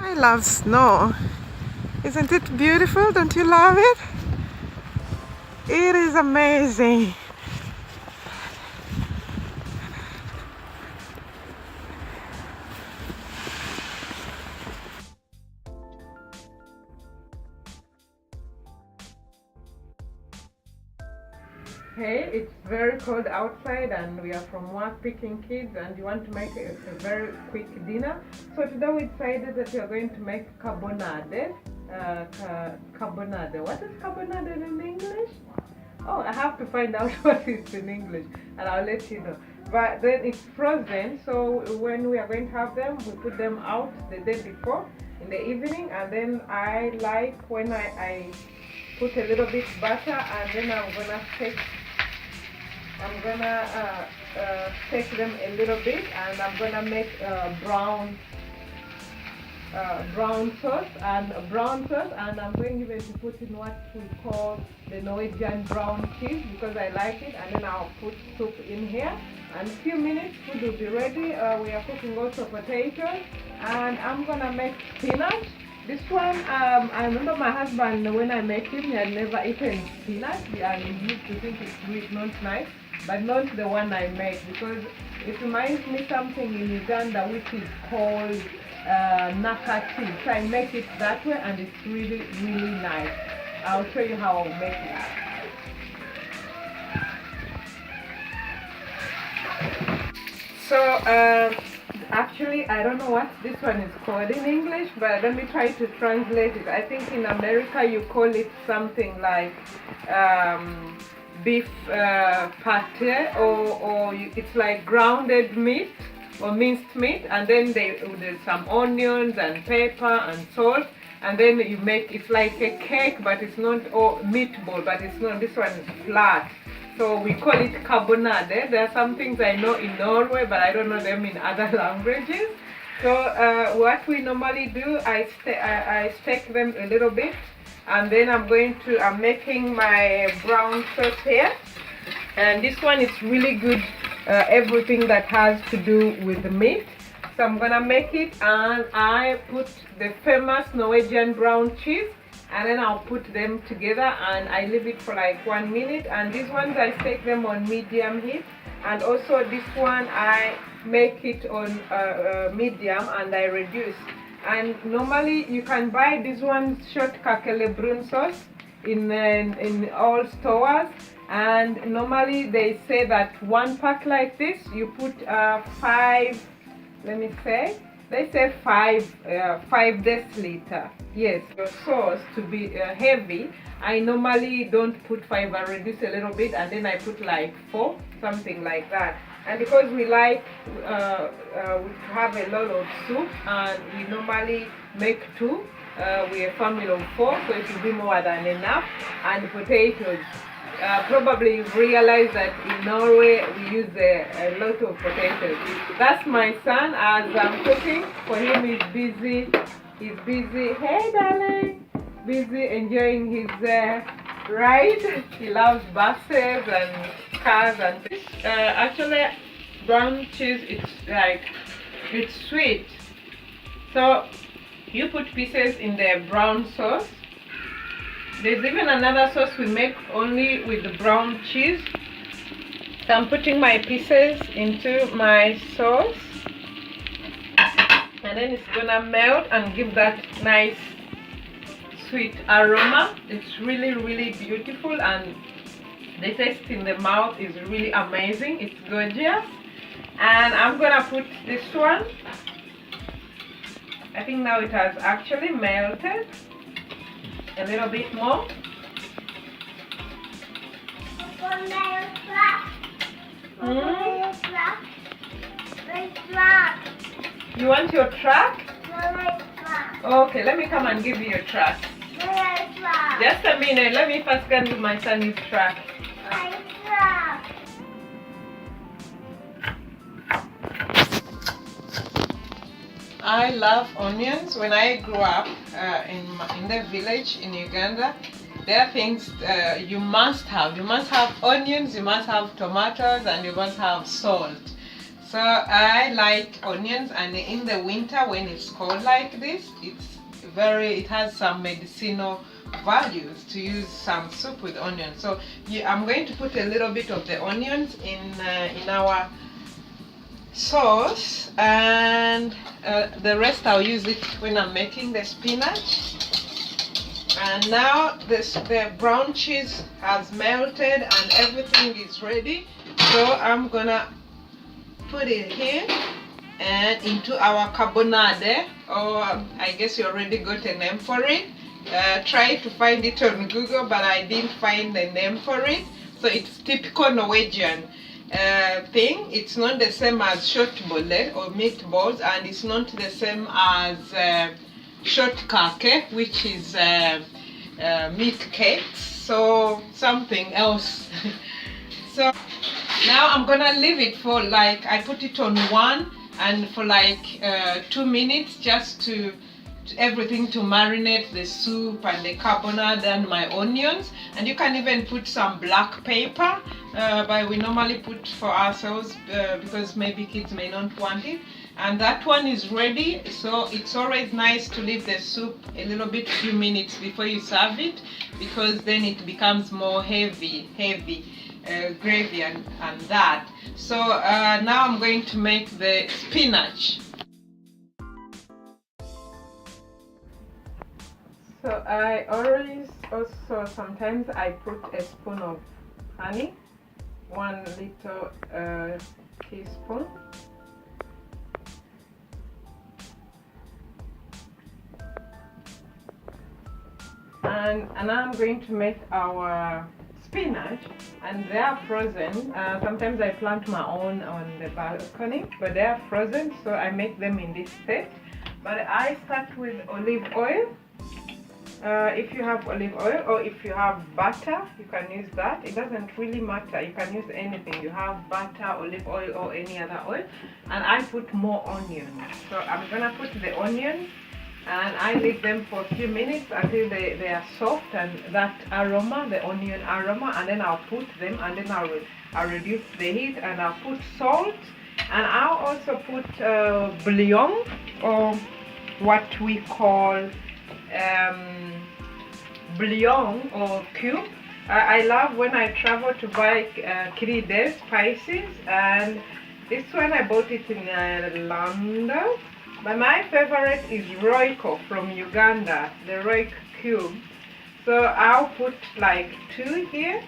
I love snow. Isn't it beautiful? Don't you love it? It is amazing. Hey, it's very cold outside and we are from work picking kids and you want to make a very quick dinner. So today we decided that we are going to make karbonader. Karbonader. What is karbonader in English? Oh, I have to find out what it's in English and I'll let you know. But then it's frozen, so when we are going to have them, we put them out the day before in the evening, and then I like when I put a little bit butter and then I'm gonna take them a little bit and I'm gonna make brown sauce and I'm going even to put in what we call the Norwegian brown cheese because I like it, and then I'll put soup in here and a few minutes food will be ready. We are cooking also potatoes and I'm gonna make spinach. This one, I remember my husband, when I met him, he had never eaten spinach and he used to think it's sweet, not nice, but not the one I made because it reminds me something in Uganda which is called nakati. So I make it that way and it's really, really nice. I'll show you how I'll make it. So, actually, I don't know what this one is called in English, but let me try to translate it. I think in America you call it something like beef pate, or it's like grounded meat or minced meat, and then there's some onions and pepper and salt, and then you make it's like a cake, but it's not meatball, but it's not. This one is flat. So we call it karbonader. There are some things I know in Norway, but I don't know them in other languages. So what we normally do, I steak them a little bit, and then I'm making my brown sauce here. And this one is really good, everything that has to do with the meat. So I'm gonna make it, and I put the famous Norwegian brown cheese, and then I'll put them together and I leave it for like 1 minute. And these ones I steak them on medium heat, and also this one I make it on medium and I reduce. And normally you can buy this one short kakele sauce in all stores, and normally they say that 1 pack like this you put 5, let me say, they say 5 deciliter. Yes, your sauce to be heavy, I normally don't put 5, I reduce a little bit and then I put like 4, something like that. And because we like we have a lot of soup and we normally make 2, we're a family of 4, so it will be more than enough. And potatoes, probably you realize that in Norway we use a lot of potatoes. That's my son as I'm cooking. For him, he's busy. Hey darling, busy enjoying his ride. He loves buses and cars and things. Actually, brown cheese, it's sweet. So you put pieces in the brown sauce. There's even another sauce we make only with the brown cheese. So I'm putting my pieces into my sauce, and then it's gonna melt and give that nice sweet aroma. It's really, really beautiful, and the taste in the mouth is really amazing. It's gorgeous. And I'm gonna put this one. I think now it has actually melted a little bit more. You want your truck? Okay, let me come and give you your truck. Just a minute, let me first go to my son's truck. I love onions. When I grew up in the village in Uganda, there are things you must have. You must have onions, you must have tomatoes, and you must have salt. So I like onions, and in the winter when it's cold like this, it has some medicinal values to use some soup with onions. So I'm going to put a little bit of the onions in our sauce, and the rest I'll use it when I'm making the spinach. And now the brown cheese has melted and everything is ready, so I'm gonna put it here and into our karbonader, or I guess you already got a name for it. Try to find it on Google, but I didn't find a name for it. So it's typical Norwegian thing. It's not the same as kjøttboller or meatballs, and it's not the same as kjøttkake, which is meat cakes. So something else. So now I'm gonna leave it for like, I put it on 1 and for like 2 minutes, just to everything to marinate, the soup and the carbonara and my onions. And you can even put some black pepper, but we normally put for ourselves because maybe kids may not want it. And that one is ready. So it's always nice to leave the soup a little bit, few minutes before you serve it, because then it becomes more heavy gravy and that. So now I'm going to make the spinach. So I always also sometimes I put a spoon of honey, 1 little teaspoon. And now I'm going to make our spinach, and they are frozen. Sometimes I plant my own on the balcony, but they are frozen, so I make them in this state. But I start with olive oil. If you have olive oil, or if you have butter, you can use that. It doesn't really matter, you can use anything. You have butter, olive oil, or any other oil. And I put more onions. So I'm gonna put the onions, and I leave them for a few minutes until they are soft, and that aroma, the onion aroma, and then I'll put them, and then I'll reduce the heat, and I'll put salt, and I'll also put bouillon, or what we call bouillon or cube. I love when I travel to buy krydder spices, and this one I bought it in London. But my favorite is Fårkål from Uganda, the Royco cube. So I'll put like 2 here.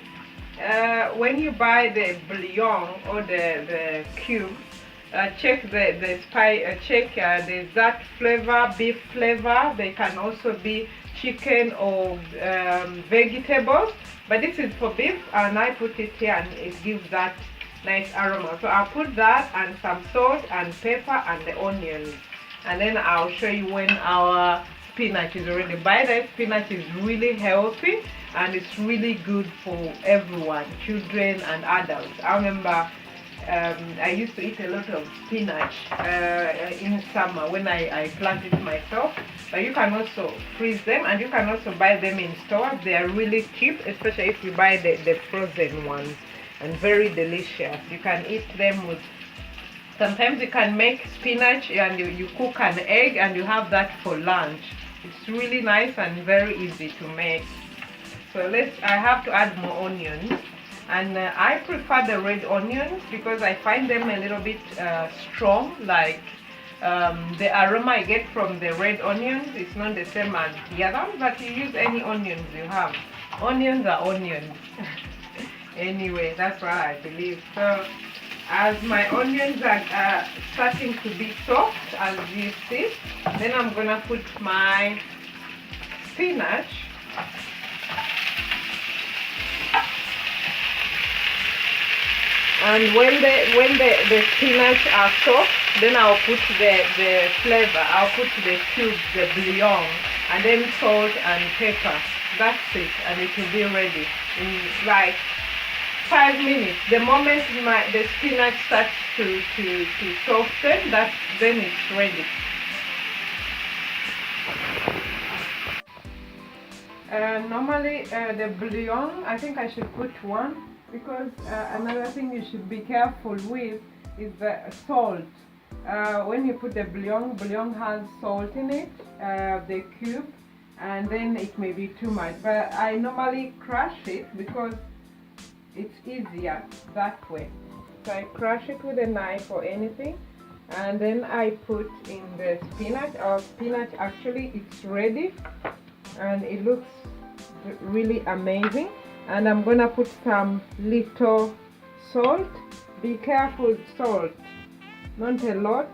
When you buy the bouillon or the cube, check the spice. Check there's that flavor, beef flavor. They can also be chicken or vegetables. But this is for beef, and I put it here, and it gives that nice aroma. So I'll put that and some salt and pepper and the onions. And then I'll show you when our spinach is ready. By the way, spinach is really healthy, and it's really good for everyone, children and adults. I remember I used to eat a lot of spinach in summer when I planted it myself. But you can also freeze them, and you can also buy them in stores. They are really cheap, especially if you buy the frozen ones, and very delicious. You can eat them with, sometimes you can make spinach and you cook an egg and you have that for lunch. It's really nice and very easy to make. So I have to add more onions, and I prefer the red onions because I find them a little bit strong. Like the aroma I get from the red onions is not the same as the other, but you use any onions you have. Onions are onions. Anyway, that's what I believe. So as my onions are starting to be soft, as you see, then I'm gonna put my spinach. And when the spinach are soft, then I'll put the flavor. I'll put the cubes, the bouillon, and then salt and pepper. That's it, and it will be ready in like 5 minutes. The moment the spinach starts to soften, then it's ready. Normally the bouillon, I think I should put 1, because another thing you should be careful with is the salt. When you put the bouillon has salt in it, the cube, and then it may be too much. But I normally crush it because it's easier that way. So I crush it with a knife or anything, and then I put in the spinach. Our spinach actually it's ready, and it looks really amazing. And I'm gonna put some little salt. Be careful, salt, not a lot,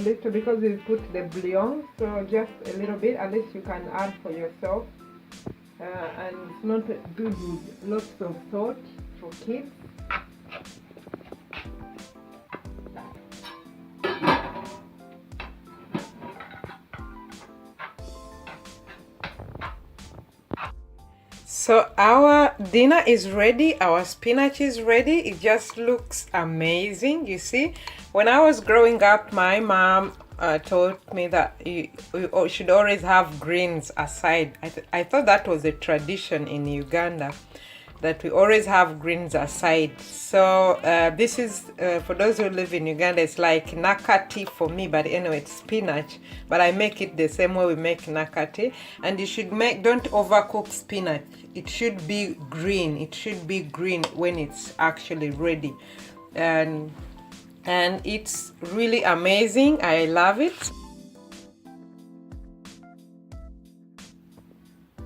little, because we put the bouillon, so just a little bit, at least you can add for yourself. And it's not good with lots of salt for kids. So our dinner is ready, our spinach is ready. It just looks amazing. You see, when I was growing up, my mom told me that you should always have greens aside. I thought that was a tradition in Uganda, that we always have greens aside. So this is, for those who live in Uganda, it's like nakati for me, but anyway, it's spinach. But I make it the same way we make nakati. And you should don't overcook spinach. It should be green. It should be green when it's actually ready. And it's really amazing. I love it.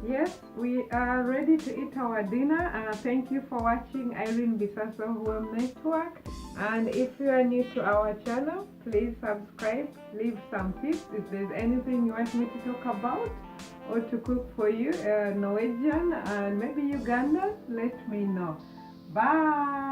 Yes, we are ready to eat our dinner. Thank you for watching Irene Bisasso Hoem Network. And if you are new to our channel, please subscribe, leave some tips. If there's anything you want me to talk about or to cook for you, Norwegian and maybe Uganda, let me know. Bye!